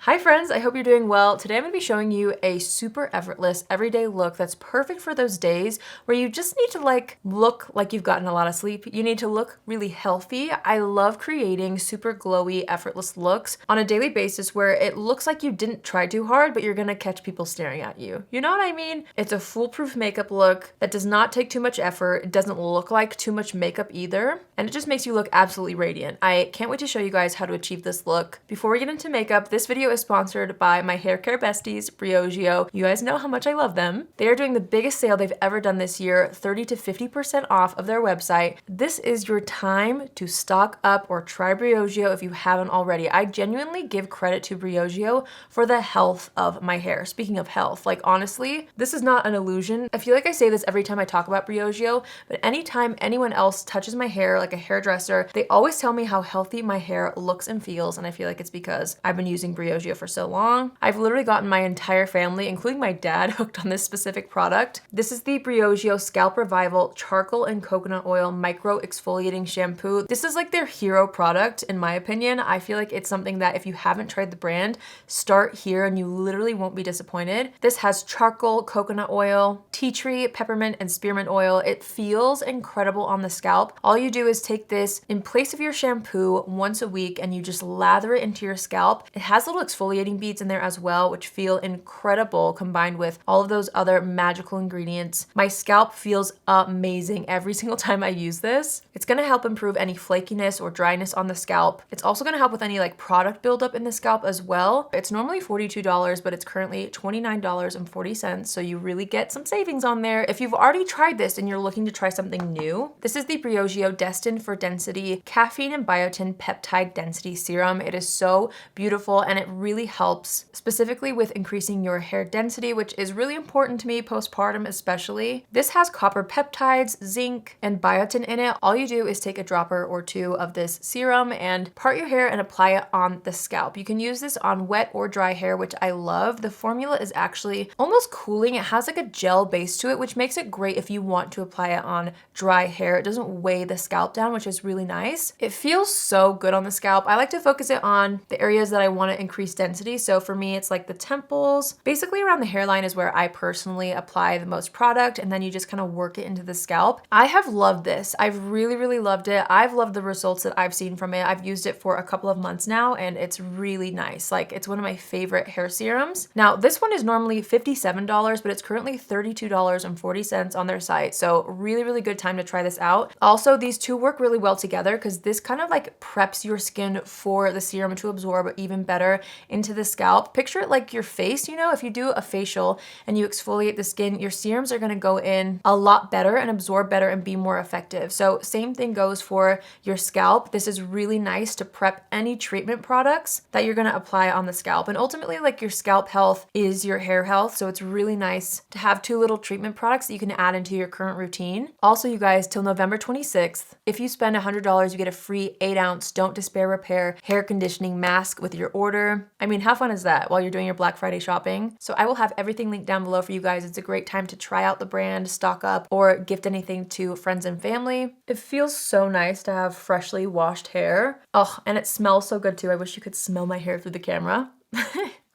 Hi friends, I hope you're doing well. Today I'm going to be showing you a super effortless everyday look that's perfect for those days where you just need to look like you've gotten a lot of sleep. You need to look really healthy. I love creating super glowy, effortless looks on a daily basis where it looks like you didn't try too hard, but you're going to catch people staring at you. You know what I mean? It's a foolproof makeup look that does not take too much effort. It doesn't look like too much makeup either, and it just makes you look absolutely radiant. I can't wait to show you guys how to achieve this look. Before we get into makeup, this video is sponsored by my haircare besties, Briogeo. You guys know how much I love them. They are doing the biggest sale they've ever done this year, 30 to 50% off of their website. This is your time to stock up or try Briogeo if you haven't already. I genuinely give credit to Briogeo for the health of my hair. Speaking of health, honestly, this is not an illusion. I feel like I say this every time I talk about Briogeo, but anytime anyone else touches my hair, like a hairdresser, they always tell me how healthy my hair looks and feels, and I feel like it's because I've been using Briogeo for so long. I've literally gotten my entire family, including my dad, hooked on this specific product. This is the Briogeo Scalp Revival Charcoal and Coconut Oil Micro-Exfoliating Shampoo. This is like their hero product, in my opinion. I feel like it's something that if you haven't tried the brand, start here and you literally won't be disappointed. This has charcoal, coconut oil, tea tree, peppermint, and spearmint oil. It feels incredible on the scalp. All you do is take this in place of your shampoo once a week and you just lather it into your scalp. It has little exfoliating beads in there as well, which feel incredible combined with all of those other magical ingredients. My scalp feels amazing every single time I use this. It's going to help improve any flakiness or dryness on the scalp. It's also going to help with any product buildup in the scalp as well. It's normally $42, but it's currently $29.40, so you really get some savings on there. If you've already tried this and you're looking to try something new, this is the Briogeo Destined for Density Caffeine and Biotin Peptide Density Serum. It is so beautiful and it really helps specifically with increasing your hair density, which is really important to me postpartum especially. This has copper peptides, zinc, and biotin in it. All you do is take a dropper or two of this serum and part your hair and apply it on the scalp. You can use this on wet or dry hair, which I love. The formula is actually almost cooling. It has a gel base to it, which makes it great if you want to apply it on dry hair. It doesn't weigh the scalp down, which is really nice. It feels so good on the scalp. I like to focus it on the areas that I want to increase density. So for me, it's like the temples. Basically around the hairline is where I personally apply the most product, and then you just kind of work it into the scalp. I have loved this. I've really loved it. I've loved the results that I've seen from it. I've used it for a couple of months now, and it's really nice. It's one of my favorite hair serums. Now, this one is normally $57, but it's currently $32.40 on their site. So really good time to try this out. Also, these two work really well together because this kind of preps your skin for the serum to absorb even better into the scalp. Picture it like your face, if you do a facial and you exfoliate the skin, your serums are gonna go in a lot better and absorb better and be more effective. So same thing goes for your scalp. This is really nice to prep any treatment products that you're gonna apply on the scalp. And ultimately, your scalp health is your hair health. So it's really nice to have two little treatment products that you can add into your current routine. Also, you guys, till November 26th, if you spend $100, you get a free 8-ounce Don't Despair Repair hair conditioning mask with your order. I mean, how fun is that while you're doing your Black Friday shopping? So I will have everything linked down below for you guys. It's a great time to try out the brand, stock up, or gift anything to friends and family. It feels so nice to have freshly washed hair. Oh, and it smells so good too. I wish you could smell my hair through the camera.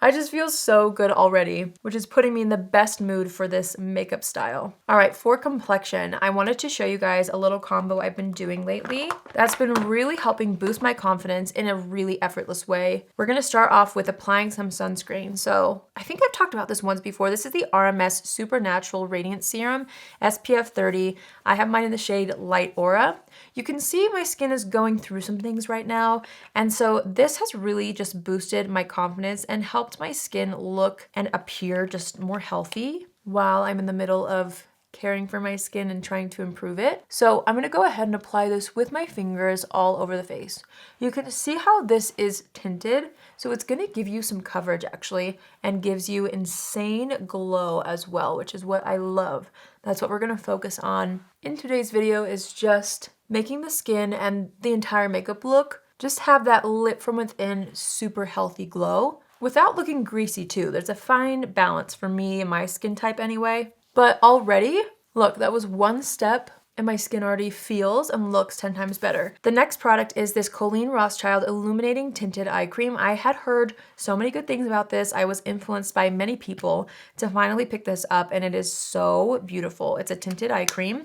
I just feel so good already, which is putting me in the best mood for this makeup style. All right, for complexion, I wanted to show you guys a little combo I've been doing lately that's been really helping boost my confidence in a really effortless way. We're gonna start off with applying some sunscreen. So I think I've talked about this once before. This is the RMS Supernatural Radiance Serum, SPF 30. I have mine in the shade Light Aura. You can see my skin is going through some things right now, and so this has really just boosted my confidence and helped my skin look and appear just more healthy while I'm in the middle of caring for my skin and trying to improve it. So I'm gonna go ahead and apply this with my fingers all over the face. You can see how this is tinted, so it's gonna give you some coverage actually, and gives you insane glow as well, which is what I love. That's what we're gonna focus on in today's video, is just making the skin and the entire makeup look just have that lit from within super healthy glow without looking greasy too. There's a fine balance for me and my skin type anyway. But already, look, that was one step and my skin already feels and looks 10 times better. The next product is this Colleen Rothschild Illuminating Tinted Eye Cream. I had heard so many good things about this. I was influenced by many people to finally pick this up, and it is so beautiful. It's a tinted eye cream.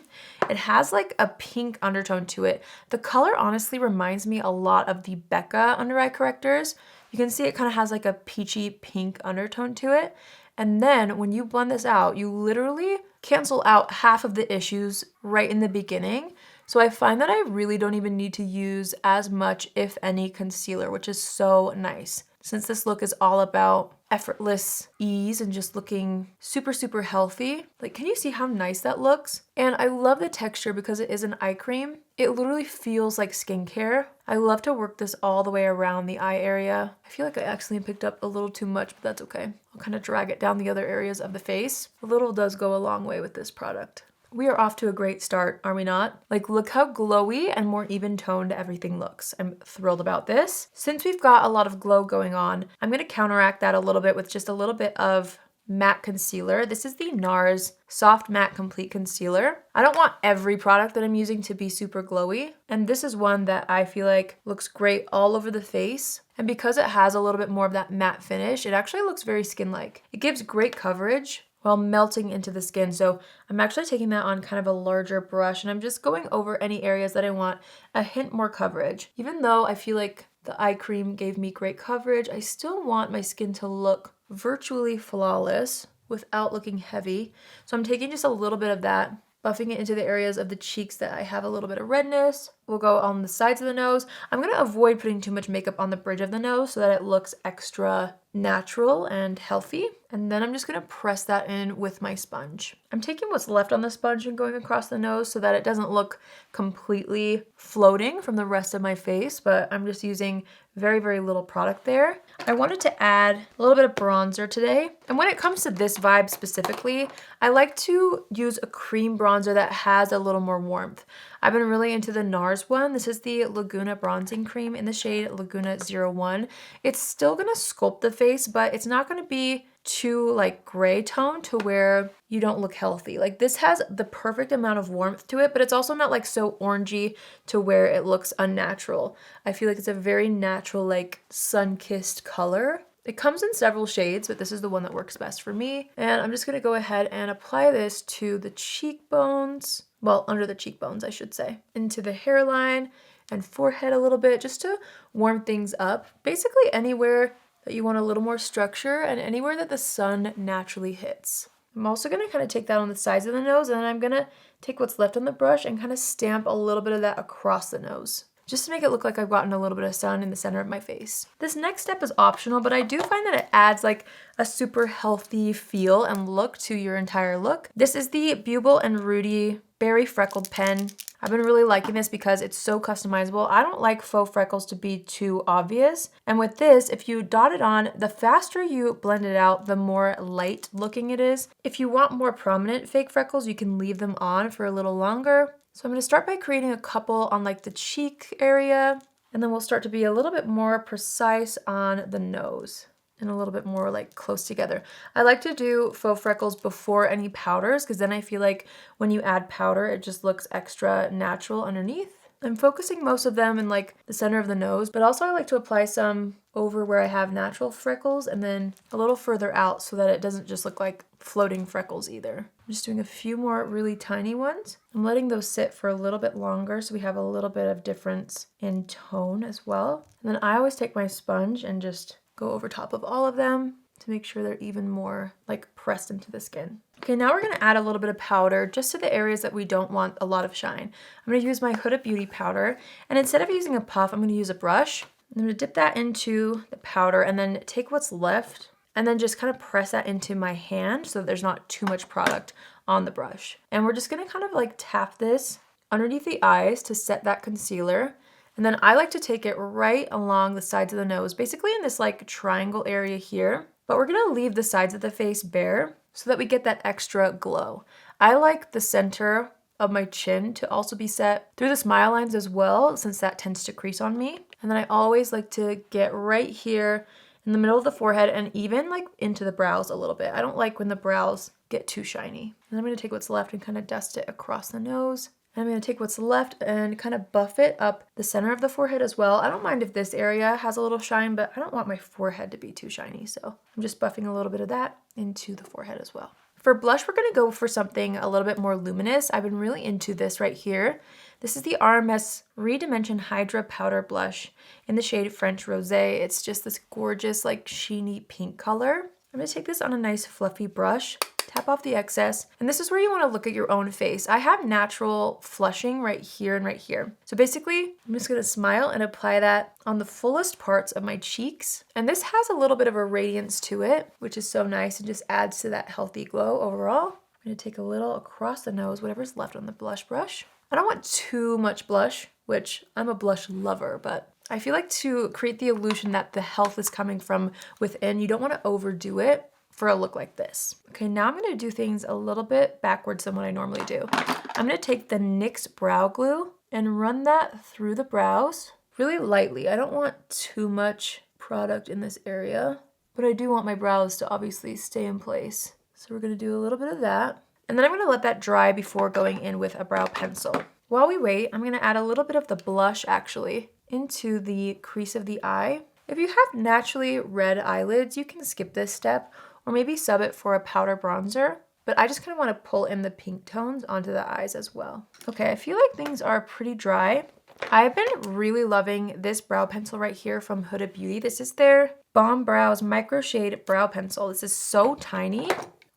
It has like a pink undertone to it. The color honestly reminds me a lot of the Becca under eye correctors. You can see it kind of has like a peachy pink undertone to it. And then when you blend this out, you literally cancel out half of the issues right in the beginning. So I find that I really don't even need to use as much, if any, concealer, which is so nice. Since this look is all about effortless ease and just looking super, super healthy. Like, can you see how nice that looks? And I love the texture because it is an eye cream. It literally feels like skincare. I love to work this all the way around the eye area. I feel like I accidentally picked up a little too much, but that's okay. I'll kind of drag it down the other areas of the face. A little does go a long way with this product. We are off to a great start, are we not? Like, look how glowy and more even toned everything looks. I'm thrilled about this. Since we've got a lot of glow going on, I'm gonna counteract that a little bit with just a little bit of matte concealer. This is the Nars Soft Matte Complete Concealer. I don't want every product that I'm using to be super glowy, and this is one that I feel like looks great all over the face. And because it has a little bit more of that matte finish, it actually looks very skin-like. It gives great coverage while melting into the skin. So I'm actually taking that on kind of a larger brush, and I'm just going over any areas that I want a hint more coverage. Even though I feel like the eye cream gave me great coverage, I still want my skin to look virtually flawless without looking heavy. So I'm taking just a little bit of that, buffing it into the areas of the cheeks that I have a little bit of redness. We'll go on the sides of the nose. I'm gonna avoid putting too much makeup on the bridge of the nose so that it looks extra natural and healthy. And then I'm just gonna press that in with my sponge. I'm taking what's left on the sponge and going across the nose so that it doesn't look completely floating from the rest of my face, but I'm just using very, very little product there. I wanted to add a little bit of bronzer today. And when it comes to this vibe specifically, I like to use a cream bronzer that has a little more warmth. I've been really into the Nars one. This is the Laguna bronzing cream in the shade Laguna 01. It's still gonna sculpt the face, but it's not gonna be too like gray tone to where you don't look healthy. Like, this has the perfect amount of warmth to it, but it's also not like so orangey to where it looks unnatural. I feel like it's a very natural, like sun-kissed color. It comes in several shades, but this is the one that works best for me. And I'm just gonna go ahead and apply this to the cheekbones, well, under the cheekbones, I should say, into the hairline and forehead a little bit, just to warm things up. Basically anywhere that you want a little more structure and anywhere that the sun naturally hits. I'm also gonna kind of take that on the sides of the nose, and then I'm gonna take what's left on the brush and kind of stamp a little bit of that across the nose, just to make it look like I've gotten a little bit of sun in the center of my face. This next step is optional, but I do find that it adds like a super healthy feel and look to your entire look. This is the Beaubble and Rudi Berry Freckled Pen. I've been really liking this because it's so customizable. I don't like faux freckles to be too obvious. And with this, if you dot it on, the faster you blend it out, the more light looking it is. If you want more prominent fake freckles, you can leave them on for a little longer. So I'm gonna start by creating a couple on like the cheek area, and then we'll start to be a little bit more precise on the nose and a little bit more like close together. I like to do faux freckles before any powders, because then I feel like when you add powder, it just looks extra natural underneath. I'm focusing most of them in like the center of the nose, but also I like to apply some over where I have natural freckles and then a little further out so that it doesn't just look like floating freckles either. I'm just doing a few more really tiny ones. I'm letting those sit for a little bit longer so we have a little bit of difference in tone as well. And then I always take my sponge and just go over top of all of them to make sure they're even more like pressed into the skin. Okay, now we're gonna add a little bit of powder just to the areas that we don't want a lot of shine. I'm gonna use my Huda Beauty powder, and instead of using a puff, I'm gonna use a brush. I'm gonna dip that into the powder and then take what's left and then just kind of press that into my hand so that there's not too much product on the brush. And we're just gonna kind of like tap this underneath the eyes to set that concealer. And then I like to take it right along the sides of the nose, basically in this like triangle area here. But we're gonna leave the sides of the face bare so that we get that extra glow. I like the center of my chin to also be set through the smile lines as well, since that tends to crease on me. And then I always like to get right here in the middle of the forehead and even like into the brows a little bit. I don't like when the brows get too shiny. And I'm gonna take what's left and kind of dust it across the nose I'm going to take what's left and kind of buff it up the center of the forehead as well. I don't mind if this area has a little shine, but I don't want my forehead to be too shiny. So I'm just buffing a little bit of that into the forehead as well. For blush, we're going to go for something a little bit more luminous. I've been really into this right here. This is the RMS Redimension Hydra Powder Blush in the shade French Rosé. It's just this gorgeous, like, sheeny pink color. I'm going to take this on a nice fluffy brush, tap off the excess, and this is where you want to look at your own face. I have natural flushing right here and right here. So basically, I'm just going to smile and apply that on the fullest parts of my cheeks. And this has a little bit of a radiance to it, which is so nice and just adds to that healthy glow overall. I'm going to take a little across the nose, whatever's left on the blush brush. I don't want too much blush, which I'm a blush lover, but I feel like to create the illusion that the health is coming from within, you don't want to overdo it for a look like this. Okay, now I'm going to do things a little bit backwards than what I normally do. I'm going to take the NYX brow glue and run that through the brows really lightly. I don't want too much product in this area, but I do want my brows to obviously stay in place. So we're going to do a little bit of that. And then I'm going to let that dry before going in with a brow pencil. While we wait, I'm going to add a little bit of the blush actually into the crease of the eye. If you have naturally red eyelids, you can skip this step or maybe sub it for a powder bronzer, but I just kind of want to pull in the pink tones onto the eyes as well. Okay, I feel like things are pretty dry. I've been really loving this brow pencil right here from Huda Beauty. This is their Bomb Brows Microshade Brow Pencil. This is so tiny,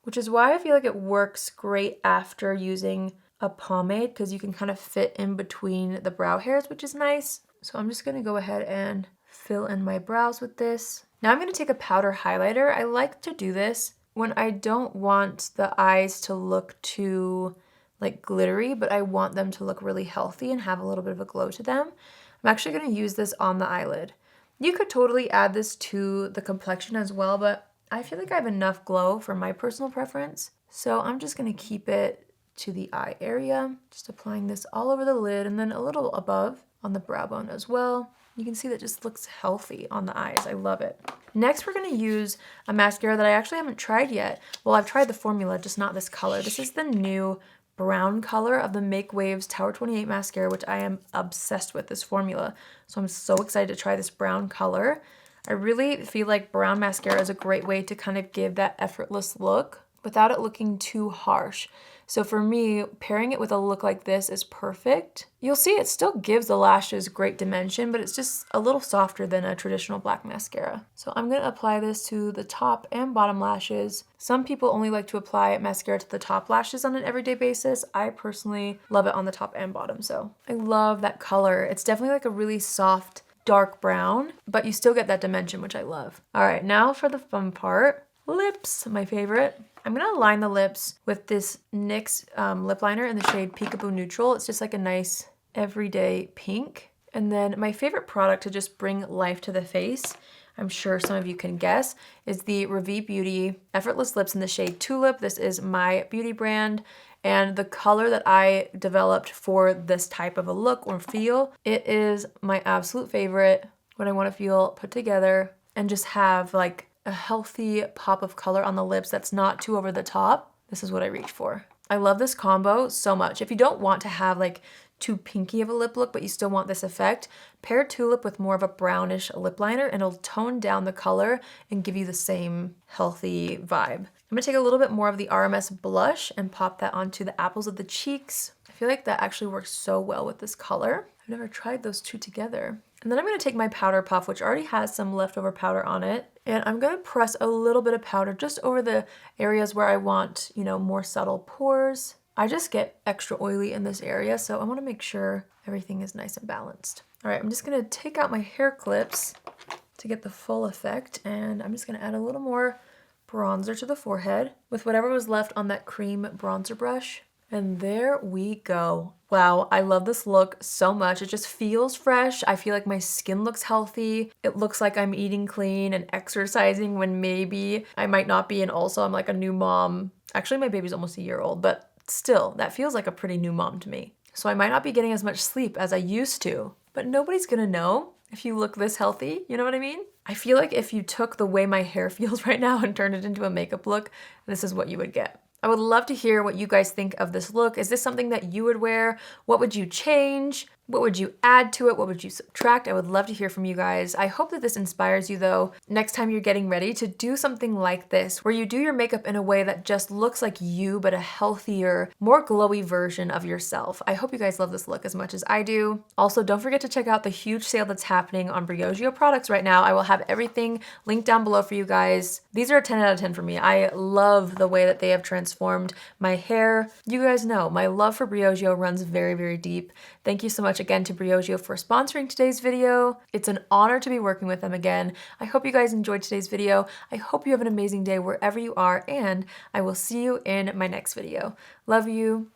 which is why I feel like it works great after using a pomade because you can kind of fit in between the brow hairs, which is nice. So I'm just gonna go ahead and fill in my brows with this. Now I'm gonna take a powder highlighter. I like to do this when I don't want the eyes to look too like glittery, but I want them to look really healthy and have a little bit of a glow to them. I'm actually gonna use this on the eyelid. You could totally add this to the complexion as well, but I feel like I have enough glow for my personal preference. So I'm just gonna keep it to the eye area, just applying this all over the lid and then a little above on the brow bone as well. You can see that just looks healthy on the eyes. I love it. Next, we're gonna use a mascara that I actually haven't tried yet. Well, I've tried the formula, just not this color. This is the new brown color of the Makewaves Tower 28 mascara, which I am obsessed with this formula. So I'm so excited to try this brown color. I really feel like brown mascara is a great way to kind of give that effortless look without it looking too harsh. So for me, pairing it with a look like this is perfect. You'll see it still gives the lashes great dimension, but it's just a little softer than a traditional black mascara. So I'm gonna apply this to the top and bottom lashes. Some people only like to apply mascara to the top lashes on an everyday basis. I personally love it on the top and bottom, so I love that color. It's definitely like a really soft, dark brown, but you still get that dimension, which I love. All right, now for the fun part. Lips, my favorite. I'm gonna line the lips with this NYX lip liner in the shade Peekaboo Neutral. It's just like a nice everyday pink. And then my favorite product to just bring life to the face, I'm sure some of you can guess, is the Rudi Beauty Effortless Lips in the shade Tulip. This is my beauty brand. And the color that I developed for this type of a look or feel, it is my absolute favorite when I wanna feel put together and just have like a healthy pop of color on the lips that's not too over the top. This is what I reach for. I love this combo so much. If you don't want to have like too pinky of a lip look, but you still want this effect, pair Tulip with more of a brownish lip liner and it'll tone down the color and give you the same healthy vibe. I'm gonna take a little bit more of the RMS blush and pop that onto the apples of the cheeks. I feel like that actually works so well with this color. I've never tried those two together. And then I'm gonna take my powder puff, which already has some leftover powder on it, and I'm gonna press a little bit of powder just over the areas where I want, you know, more subtle pores. I just get extra oily in this area, so I wanna make sure everything is nice and balanced. All right, I'm just gonna take out my hair clips to get the full effect, and I'm just gonna add a little more bronzer to the forehead with whatever was left on that cream bronzer brush. And there we go. Wow, I love this look so much. It just feels fresh. I feel like my skin looks healthy. It looks like I'm eating clean and exercising when maybe I might not be, and also I'm like a new mom. Actually, my baby's almost a year old, but still, that feels like a pretty new mom to me. So I might not be getting as much sleep as I used to, but nobody's gonna know if you look this healthy, you know what I mean? I feel like if you took the way my hair feels right now and turned it into a makeup look, this is what you would get. I would love to hear what you guys think of this look. Is this something that you would wear? What would you change? What would you add to it? What would you subtract? I would love to hear from you guys. I hope that this inspires you though, next time you're getting ready to do something like this, where you do your makeup in a way that just looks like you, but a healthier, more glowy version of yourself. I hope you guys love this look as much as I do. Also, don't forget to check out the huge sale that's happening on Briogeo products right now. I will have everything linked down below for you guys. These are a 10 out of 10 for me. I love the way that they have transformed my hair. You guys know my love for Briogeo runs very, very deep. Thank you so much again to Briogeo for sponsoring today's video. It's an honor to be working with them again. I hope you guys enjoyed today's video. I hope you have an amazing day wherever you are, and I will see you in my next video. Love you.